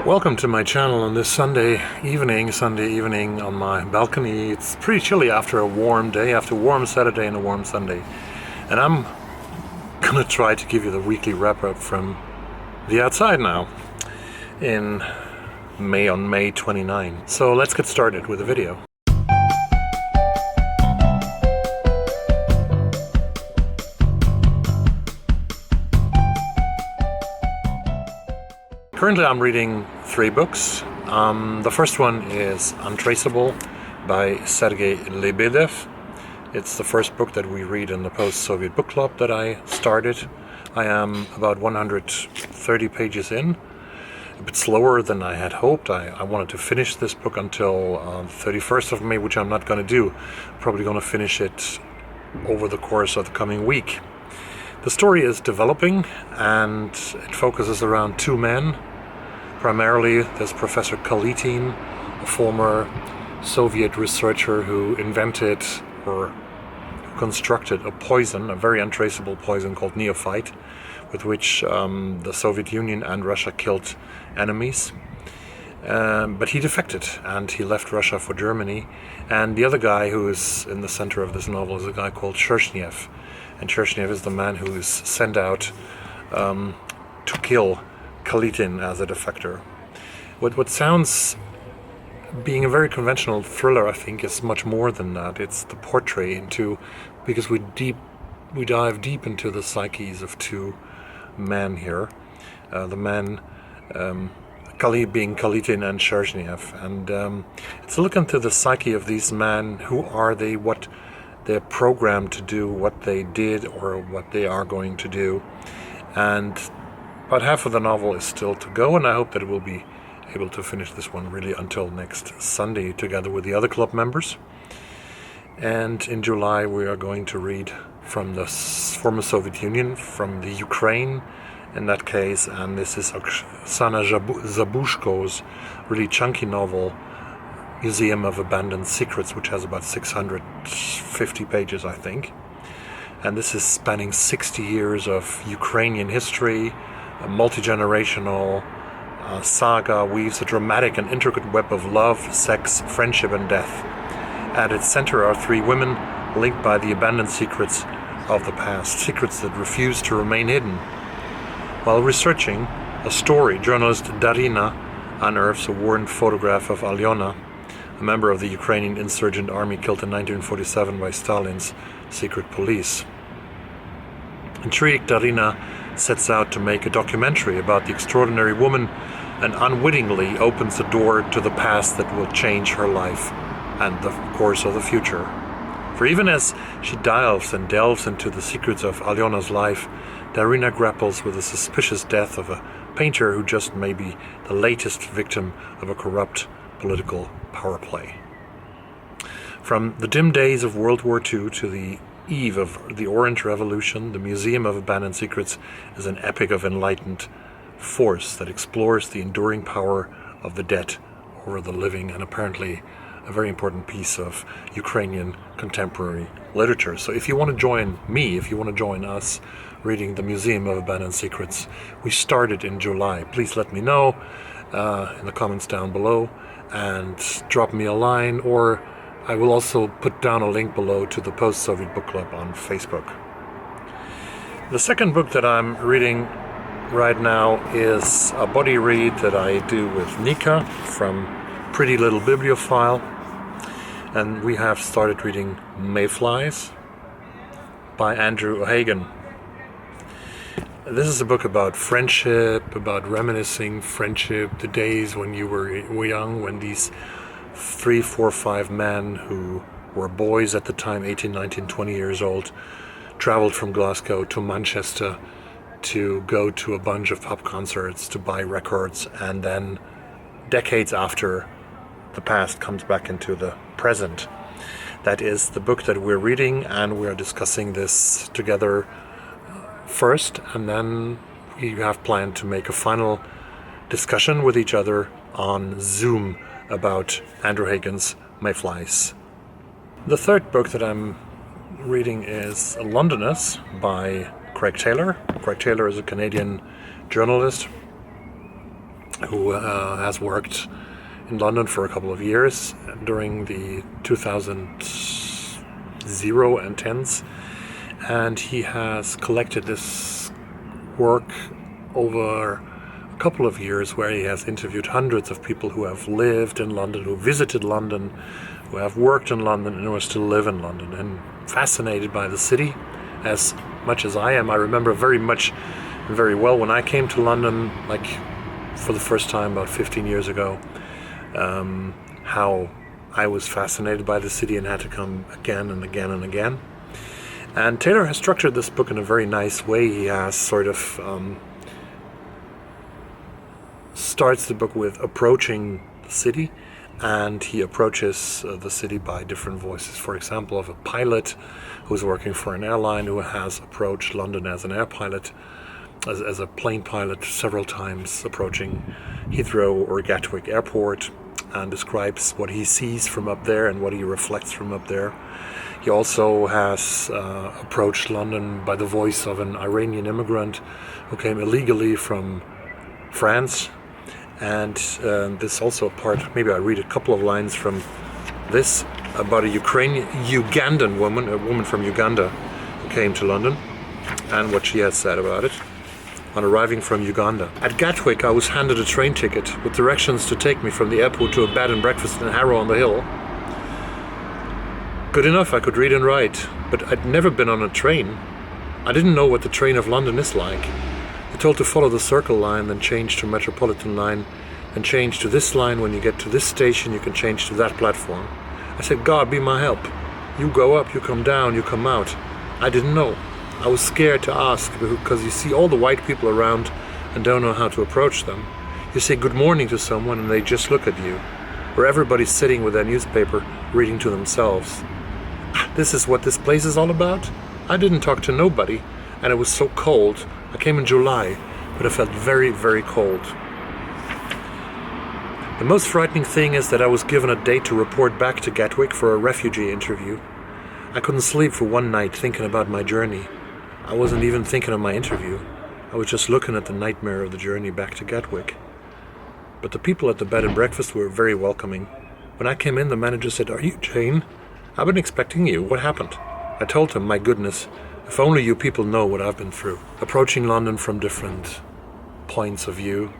Welcome to my channel on this Sunday evening on my balcony. It's pretty chilly after a warm day, after a warm Saturday and a warm Sunday. And I'm gonna try to give you the weekly wrap-up from the outside now on May 29. So let's get started with the video. Currently I'm reading 3 books. The first one is Untraceable by Sergei Lebedev. It's the first book that we read in the post-Soviet book club that I started. I am about 130 pages in, a bit slower than I had hoped. I wanted to finish this book until 31st of May, which I'm not going to do. Probably going to finish it over the course of the coming week. The story is developing and it focuses around 2 men. Primarily, there's Professor Kalitin, a former Soviet researcher who invented or constructed a poison, a very untraceable poison called neophyte, with which the Soviet Union and Russia killed enemies. But he defected and he left Russia for Germany. And the other guy who is in the center of this novel is a guy called Chershnev. And Chershnev is the man who is sent out to kill Kalitin as a defector. What sounds being a very conventional thriller, I think, is much more than that. It's the portrait because we dive deep into the psyches of 2 men here. The men being Kalitin and Chershnev, and it's a look into the psyche of these men. Who are they? What they're programmed to do? What they did or what they are going to do? And about half of the novel is still to go, and I hope that we'll be able to finish this one really until next Sunday together with the other club members. And in July we are going to read from the former Soviet Union, from the Ukraine in that case, and this is Oksana Zabushko's really chunky novel Museum of Abandoned Secrets, which has about 650 pages, I think. And this is spanning 60 years of Ukrainian history. A multi-generational saga weaves a dramatic and intricate web of love, sex, friendship, and death. At its center are 3 women linked by the abandoned secrets of the past, secrets that refuse to remain hidden. While researching a story, journalist Darina unearths a worn photograph of Alyona, a member of the Ukrainian insurgent army killed in 1947 by Stalin's secret police. Intrigued, Darina sets out to make a documentary about the extraordinary woman and unwittingly opens the door to the past that will change her life and the course of the future. For even as she delves into the secrets of Alyona's life, Darina grapples with the suspicious death of a painter who just may be the latest victim of a corrupt political power play. From the dim days of World War II to the eve of the Orange Revolution, the Museum of Abandoned Secrets is an epic of enlightened force that explores the enduring power of the dead over the living, and apparently a very important piece of Ukrainian contemporary literature. So if you want to join me, if you want to join us reading the Museum of Abandoned Secrets, we started in July. Please let me know in the comments down below and drop me a line, or I will also put down a link below to the Post-Soviet Book Club on Facebook. The second book that I'm reading right now is a buddy read that I do with Nika from Pretty Little Bibliophile. And we have started reading Mayflies by Andrew O'Hagan. This is a book about friendship, about reminiscing friendship, the days when you were young, when these 3, 4, 5 men who were boys at the time, 18, 19, 20 years old, traveled from Glasgow to Manchester to go to a bunch of pub concerts, to buy records, and then decades after, the past comes back into the present. That is the book that we're reading, and we're discussing this together first, and then we have planned to make a final discussion with each other on Zoom about Andrew O'Hagan's Mayflies. The third book that I'm reading is Londoners by Craig Taylor. Craig Taylor is a Canadian journalist who has worked in London for a couple of years during the 2000 and 10s, and he has collected this work over a couple of years where he has interviewed hundreds of people who have lived in London, who visited London, who have worked in London and who still live in London, and fascinated by the city as much as I am. I remember very well when I came to London, like for the first time about 15 years ago, how I was fascinated by the city and had to come again and again and again. And Taylor has structured this book in a very nice way. He has sort of starts the book with approaching the city, and he approaches the city by different voices. For example, of a pilot who's working for an airline who has approached London as an air pilot, as a plane pilot several times, approaching Heathrow or Gatwick Airport, and describes what he sees from up there and what he reflects from up there. He also has approached London by the voice of an Iranian immigrant who came illegally from France. And this also a part, maybe I read a couple of lines from this, about a Ugandan woman, a woman from Uganda who came to London, and what she has said about it. On arriving from Uganda. At Gatwick, I was handed a train ticket with directions to take me from the airport to a bed and breakfast in Harrow on the Hill. Good enough, I could read and write, but I'd never been on a train. I didn't know what the train of London is like. You're told to follow the Circle line, then change to Metropolitan line, then change to this line. When you get to this station, you can change to that platform. I said, God, be my help. You go up, you come down, you come out. I didn't know. I was scared to ask because you see all the white people around and don't know how to approach them. You say good morning to someone and they just look at you. Or everybody's sitting with their newspaper reading to themselves. This is what this place is all about? I didn't talk to nobody, and it was so cold. I came in July, but I felt very, very cold. The most frightening thing is that I was given a date to report back to Gatwick for a refugee interview. I couldn't sleep for one night thinking about my journey. I wasn't even thinking of my interview. I was just looking at the nightmare of the journey back to Gatwick. But the people at the bed and breakfast were very welcoming. When I came in, the manager said, "Are you Jane? I've been expecting you. What happened?" I told him, my goodness, if only you people know what I've been through. Approaching London from different points of view,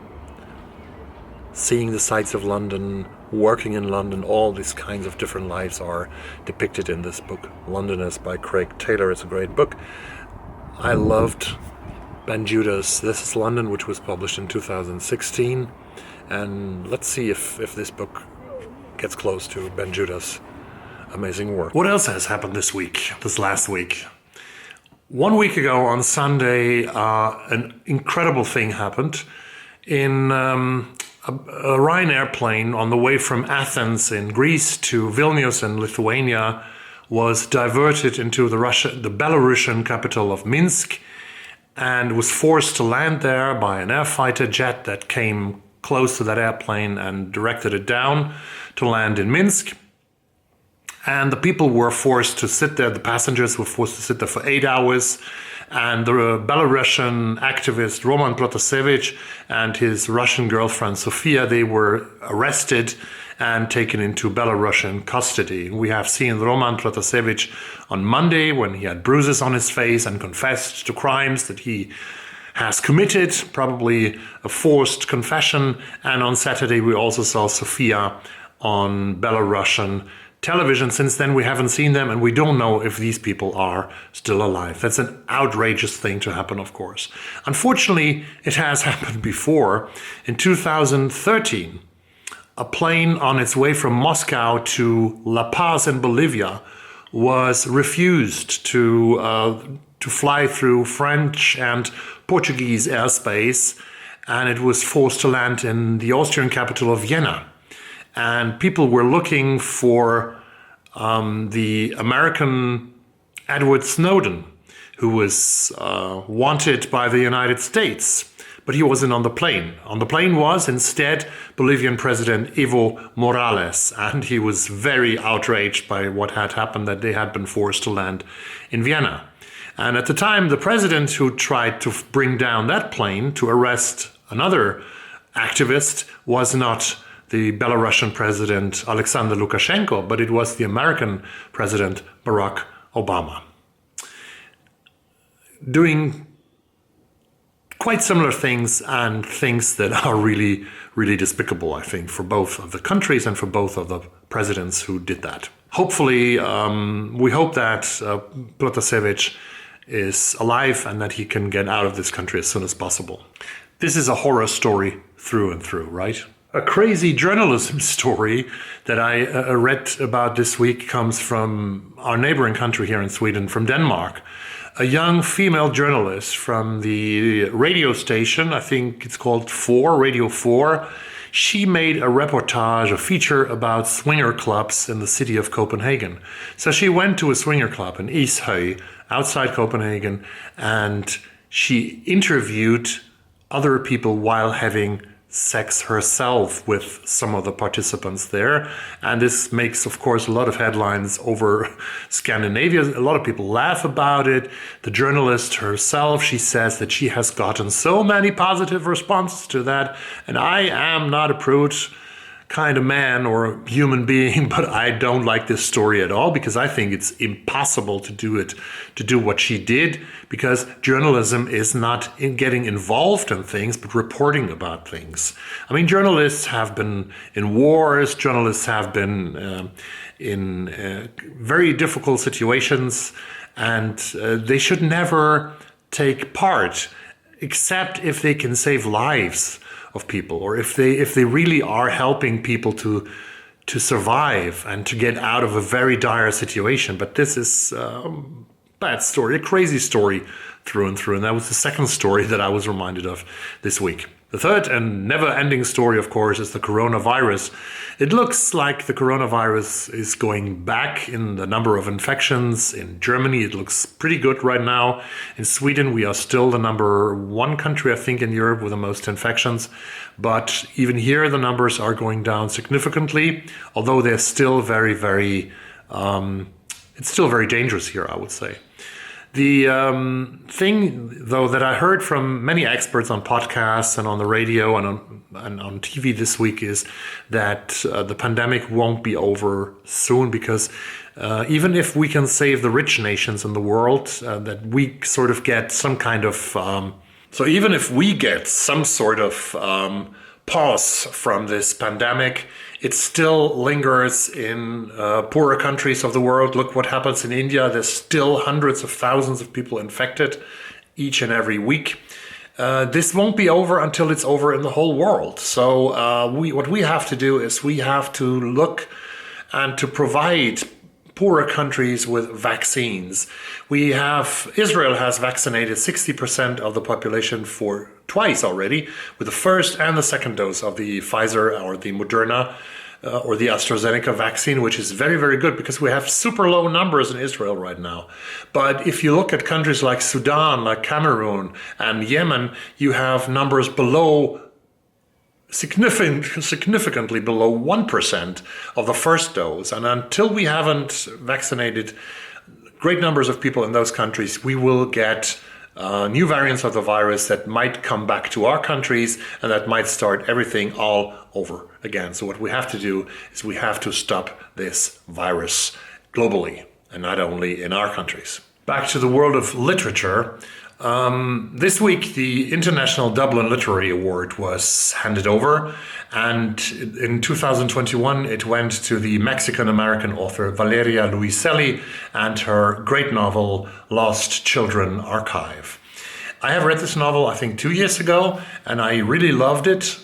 seeing the sights of London, working in London, all these kinds of different lives are depicted in this book. Londoners by Craig Taylor. It's a great book. I loved Ben Judah's This is London, which was published in 2016. And let's see if this book gets close to Ben Judah's amazing work. What else has happened this last week? 1 week ago on Sunday, an incredible thing happened. In a Ryanair plane on the way from Athens in Greece to Vilnius in Lithuania was diverted into the Belarusian capital of Minsk, and was forced to land there by an air fighter jet that came close to that airplane and directed it down to land in Minsk. And the people were forced to sit there, the passengers were forced to sit there for 8 hours. And the Belarusian activist Roman Protasevich and his Russian girlfriend Sofia, they were arrested and taken into Belarusian custody. We have seen Roman Protasevich on Monday when he had bruises on his face and confessed to crimes that he has committed, probably a forced confession. And on Saturday we also saw Sofia on Belarusian television. Since then we haven't seen them, and we don't know if these people are still alive. That's an outrageous thing to happen, of course. Unfortunately, it has happened before. In 2013, a plane on its way from Moscow to La Paz in Bolivia was refused to fly through French and Portuguese airspace, and it was forced to land in the Austrian capital of Vienna. And people were looking for the American Edward Snowden, who was wanted by the United States, but he wasn't on the plane. On the plane was instead Bolivian President Evo Morales, and he was very outraged by what had happened, that they had been forced to land in Vienna. And at the time, the president who tried to bring down that plane to arrest another activist was not the Belarusian president Alexander Lukashenko, but it was the American president Barack Obama, doing quite similar things, and things that are really, really despicable, I think, for both of the countries and for both of the presidents who did that. Hopefully, we hope that Protasevich is alive and that he can get out of this country as soon as possible. This is a horror story through and through, right? A crazy journalism story that I read about this week comes from our neighboring country here in Sweden, from Denmark. A young female journalist from the radio station, I think it's called Radio 4, she made a reportage, a feature about swinger clubs in the city of Copenhagen. So she went to a swinger club in Ishøy, outside Copenhagen, and she interviewed other people while having sex herself with some of the participants there. And this makes, of course, a lot of headlines over Scandinavia. A lot of people laugh about it. The journalist herself, she says that she has gotten so many positive responses to that. And I am not a prude kind of man or a human being, but I don't like this story at all, because I think it's impossible to do what she did, because journalism is not in getting involved in things, but reporting about things. I mean, journalists have been in wars, journalists have been in very difficult situations, and they should never take part, except if they can save lives of people, or if they really are helping people to survive and to get out of a very dire situation. But this is a bad story, a crazy story through and through. And that was the second story that I was reminded of this week. The third and never-ending story, of course, is the coronavirus. It looks like the coronavirus is going back in the number of infections. In Germany, it looks pretty good right now. In Sweden, we are still the number one country, I think, in Europe with the most infections. But even here, the numbers are going down significantly, although they're still very, very, it's still very dangerous here, I would say. The thing, though, that I heard from many experts on podcasts and on the radio and on TV this week is that the pandemic won't be over soon, because even if we can save the rich nations in the world, that we sort of get some kind of... so even if we get some sort of pause from this pandemic, it still lingers in poorer countries of the world. Look what happens in India. There's still hundreds of thousands of people infected each and every week. This won't be over until it's over in the whole world. So what we have to do is we have to look and to provide poorer countries with vaccines. Israel has vaccinated 60% of the population for twice already, with the first and the second dose of the Pfizer or the Moderna or the AstraZeneca vaccine, which is very, very good, because we have super low numbers in Israel right now. But if you look at countries like Sudan, like Cameroon and Yemen, you have numbers below significantly below 1% of the first dose. And until we haven't vaccinated great numbers of people in those countries, we will get new variants of the virus that might come back to our countries, and that might start everything all over again. So what we have to do is we have to stop this virus globally, and not only in our countries. Back to the world of literature. This week, the International Dublin Literary Award was handed over, and in 2021 it went to the Mexican-American author Valeria Luiselli and her great novel Lost Children Archive. I have read this novel, I think, 2 years ago, and I really loved it.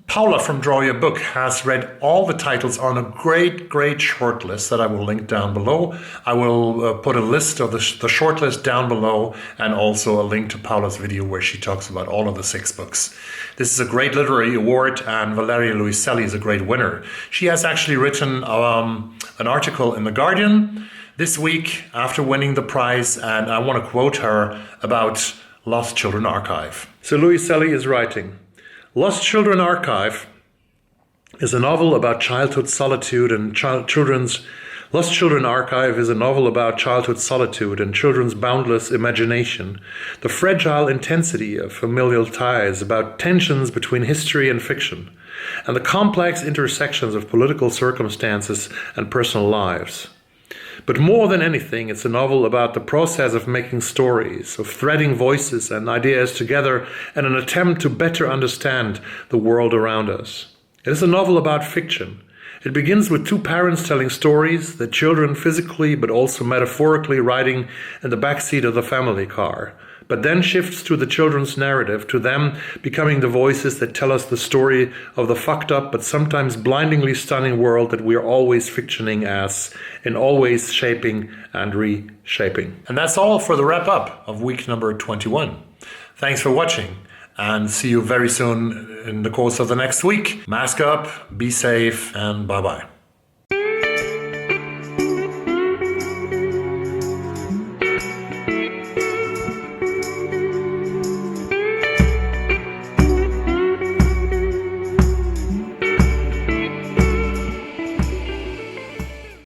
Paula from Draw Your Book has read all the titles on a great shortlist that I will link down below. I will put a list of the shortlist down below, and also a link to Paula's video where she talks about all of the 6 books. This is a great literary award, and Valeria Luiselli is a great winner. She has actually written an article in The Guardian this week after winning the prize, and I want to quote her about Lost Children Archive. So Luiselli is writing, Lost Children Archive is a novel about childhood solitude and children's Lost Children Archive is a novel about childhood solitude and children's boundless imagination, the fragile intensity of familial ties, about tensions between history and fiction, and the complex intersections of political circumstances and personal lives. But more than anything, it's a novel about the process of making stories, of threading voices and ideas together in an attempt to better understand the world around us. It is a novel about fiction. It begins with two parents telling stories, the children physically but also metaphorically riding in the backseat of the family car, but then shifts to the children's narrative, to them becoming the voices that tell us the story of the fucked up but sometimes blindingly stunning world that we are always fictioning as, in always shaping and reshaping. And that's all for the wrap up of week number 21. Thanks for watching, and see you very soon in the course of the next week. Mask up, be safe, and bye-bye.